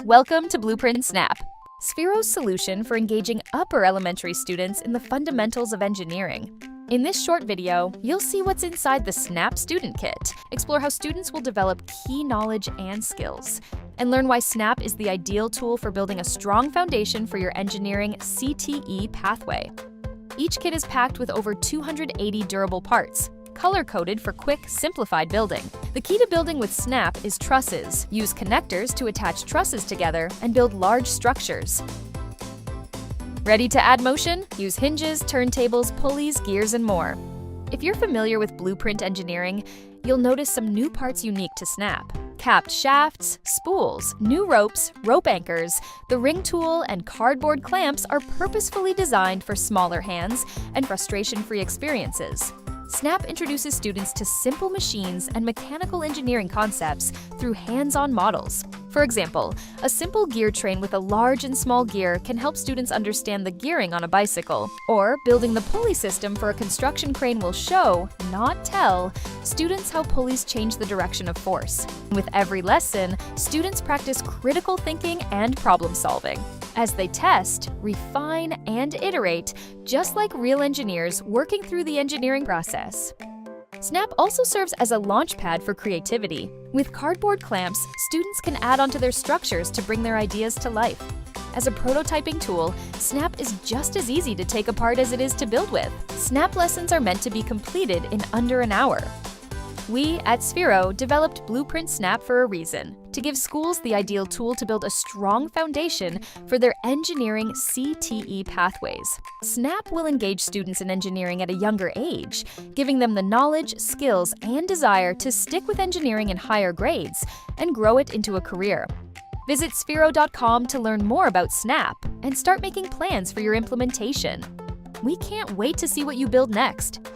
Welcome to Blueprint Snap, Sphero's solution for engaging upper elementary students in the fundamentals of engineering. In this short video, you'll see what's inside the Snap Student Kit, explore how students will develop key knowledge and skills, and learn why Snap is the ideal tool for building a strong foundation for your engineering CTE pathway. Each kit is packed with over 280 durable parts, color-coded for quick, simplified building. The key to building with Snap is trusses. Use connectors to attach trusses together and build large structures. Ready to add motion? Use hinges, turntables, pulleys, gears, and more. If you're familiar with blueprint engineering, you'll notice some new parts unique to Snap. Capped shafts, spools, new ropes, rope anchors, the ring tool, and cardboard clamps are purposefully designed for smaller hands and frustration-free experiences. Snap introduces students to simple machines and mechanical engineering concepts through hands-on models. For example, a simple gear train with a large and small gear can help students understand the gearing on a bicycle, or building the pulley system for a construction crane will show, not tell, students how pulleys change the direction of force. With every lesson, students practice critical thinking and problem solving as they test, refine, and iterate, just like real engineers working through the engineering process. Snap also serves as a launchpad for creativity. With cardboard clamps, students can add onto their structures to bring their ideas to life. As a prototyping tool, Snap is just as easy to take apart as it is to build with. Snap lessons are meant to be completed in under an hour. We at Sphero developed Blueprint Snap for a reason, to give schools the ideal tool to build a strong foundation for their engineering CTE pathways. Snap will engage students in engineering at a younger age, giving them the knowledge, skills, and desire to stick with engineering in higher grades and grow it into a career. Visit Sphero.com to learn more about Snap and start making plans for your implementation. We can't wait to see what you build next.